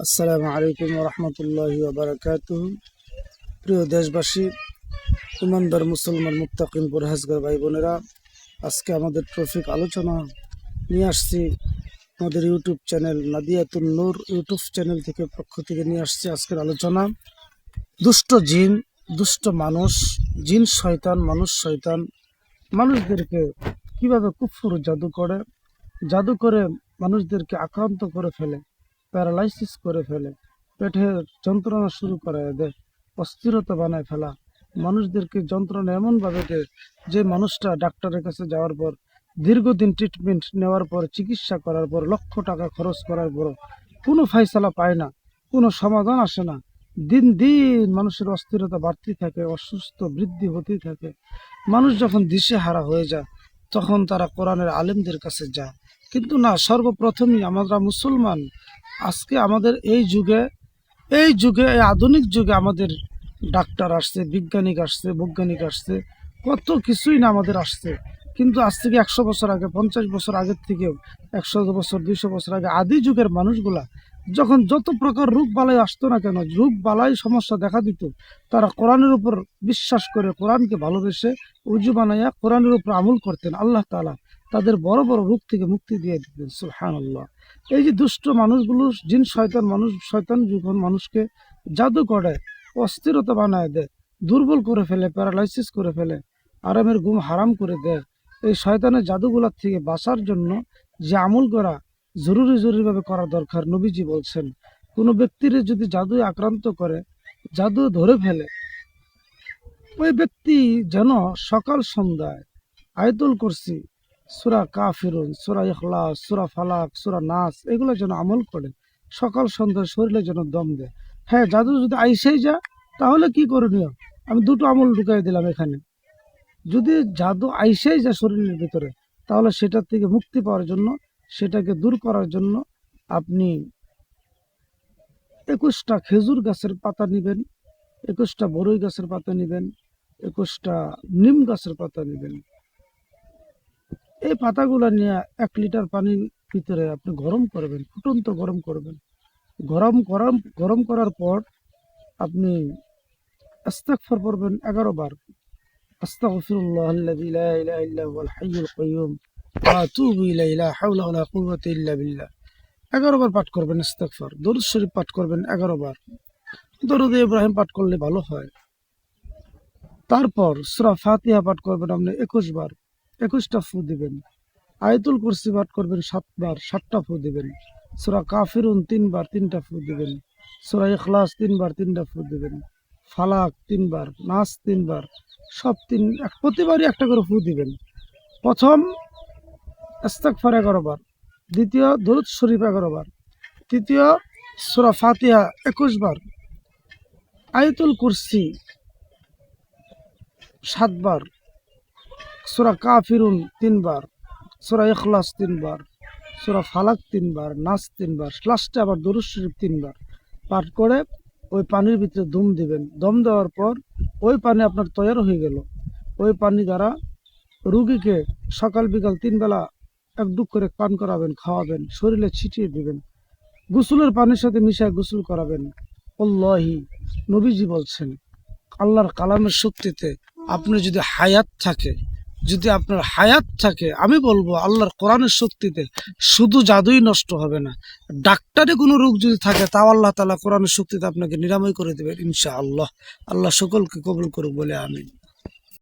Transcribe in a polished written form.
আসসালামু আলাইকুম রহমতুল্লাহি ওয়া প্রিয় দেশবাসী, ইমানদার মুসলমান মুত্তাকিন পরহেজগার ভাই বোনেরা, আজকে আমাদের টপিক আলোচনা নিয়ে আসছি আমাদের ইউটিউব চ্যানেল নাদিয়াতুন নূর ইউটিউব চ্যানেল থেকে পক্ষ থেকে নিয়ে আসছি আজকের আলোচনা দুষ্ট জিন, দুষ্ট মানুষ, জিন শয়তান, মানুষ শয়তান মানুষদেরকে কিভাবে কুফর জাদু করে মানুষদেরকে আক্রান্ত করে ফেলে, প্যারালাইসিস করে ফেলে, পেটের যন্ত্রণা শুরু করে দেয়, অস্থিরতা বানায় ফেলা, মানুষদেরকে যন্ত্রণা এমনভাবে দেয় যে মানুষটা ডাক্তারের কাছে যাওয়ার পর, দীর্ঘদিন ট্রিটমেন্ট নেওয়ার পর, চিকিৎসা করার পর, লক্ষ টাকা খরচ করার পর কোনো ফাইসালা পায় না, কোনো সমাধান আসে না। দিন দিন মানুষের অস্থিরতা বাড়তে থাকে, অসুস্থ বৃদ্ধি হতেই থাকে। মানুষ যখন দিশেহারা হয়ে যায় তখন তারা কোরআনের আলেমদের কাছে যায়। কিন্তু না, সর্বপ্রথমই আমরা মুসলমান আজকে আমাদের এই যুগে এই আধুনিক যুগে আমাদের ডাক্তার আসছে, বিজ্ঞানিক আসছে, বৈজ্ঞানিক আসছে, কত কিছুই না আমাদের আসছে। কিন্তু আজ থেকে 100 বছর আগে, 50 বছর আগের থেকেও, 100 বছর 200 বছর আগে আদি যুগের মানুষগুলা যখন যত প্রকার রোগ বালাই আসতো না কেন, রোগ বালাই সমস্যা দেখা দিত, তারা কোরআনের উপর বিশ্বাস করে, কোরআনকে ভালোবেসে উজু বানাইয়া কোরআনের উপর আমল করতেন। আল্লাহ তাআলা তাদের বড় বড় রোগ থেকে মুক্তি দিয়ে দিতেন। সুবহানাল্লাহ। এই যে দুষ্ট মানুষগুলো, জিন শয়তান, শয়তান যখন মানুষকে জাদু করে, অস্থিরতা বানায় দেয়, দুর্বল করে ফেলে, প্যারালাইসিস করে ফেলে, আরামের ঘুম হারাম করে দেয়, এই শয়তানের জাদুগুলার থেকে বাঁচার জন্য যে আমল করা জরুরিভাবে করা দরকার। নবীজি বলছেন, কোনো ব্যক্তির যদি জাদু আক্রান্ত করে, জাদু ধরে ফেলে, ওই ব্যক্তি যেন সকাল সন্ধ্যায় আয়াতুল কুরসি, সূরা কাফিরুন, সূরা ইখলাস, সূরা ফালাক, সূরা নাস এগুলো যেন আমল করে সকাল সন্ধ্যায় শরীরে যেন দম দেয়। হ্যাঁ, জাদু যদি আইসেই যায় তাহলে কি করণীয়? আমি দুটো আমল ঢুকাই দিলাম এখানে। যদি জাদু আইসেই যায় শরীরের ভিতরে, তাহলে সেটার থেকে মুক্তি পাওয়ার জন্য, সেটাকে দূর করার জন্য আপনি 21টা খেজুর গাছের পাতা নেবেন, 21টা বরই গাছের পাতা নেবেন, 21টা নিম গাছের পাতা নেবেন। এই পাতাগুলো নিয়ে 1 লিটার পানির ভিতরে আপনি গরম করবেন, ফুটন্ত গরম করবেন। গরম করার পর আপনি ইস্তিগফার পড়বেন 11 বার। আস্তাগফিরুল্লাহাল্লাযী লা ইলাহা ইল্লা হুয়াল হাইয়ুল কাইয়্যুম ওয়া আতুবু ইলাইহি লা হাওলা ওয়া লা কুওয়াতা ইল্লা বিল্লাহ। 11 বার পাঠ করবেন ইস্তিগফার। দরুদ শরীফ পাঠ করবেন 11 বার। দরুদ ইব্রাহিম পাঠ করলে ভালো হয়। তারপর সূরা ফাতিহা পাঠ করবেন আপনি 21 বার, 21টা ফু দিবেন। আয়াতুল কুরসি পাঠ করবেন 7 বার, 7টা ফু দিবেন। সূরা কাফিরুন 3 বার, 3টা ফু দিবেন। সূরা ইখলাস 3 বার, 3টা ফু দিবেন। ফালাক 3 বার, নাস 3 বার, সব প্রতিবারই একটা করে ফু দিবেন। প্রথম ইস্তিগফার 11 বার, দ্বিতীয় দরুদ শরীফ 11 বার, তৃতীয় সূরা ফাতিহা 21 বার, আয়াতুল কুরসি 7 বার, সূরা কাফিরুন 3 বার, সূরা ইখলাস 3 বার, সূরা ফালাক 3 বার, নাস 3 বার, লাস্টে আবার দরুদ শরীফ 3 বার পাঠ করে ওই পানির ভিতরে দম দিবেন। দম দেওয়ার পর ওই পানি আপনার তৈরি হয়ে গেল। ওই পানি দ্বারা রুগীকে সকাল বিকাল 3 বেলা 1 ডুব করে পান করাবেন, খাওয়াবেন, শরীরে ছিটিয়ে দিবেন, গোসলের পানির সাথে মিশিয়ে গোসল করাবেন। আল্লাহি, নবীজি বলছেন, আল্লাহর কালামের শক্তিতে আপনার হায়াত থাকে, আমি বলবো আল্লাহর কোরআনের শক্তিতে শুধু জাদুই নষ্ট হবে না, ডাক্তারে কোনো রোগ যদি থাকে তাও আল্লাহ তাআলা কোরআনের শক্তিতে আপনাকে নিরাময় করে দেবেন ইনশাআল্লাহ। আল্লাহ সকলকে কবুল করুক বলে আমিন।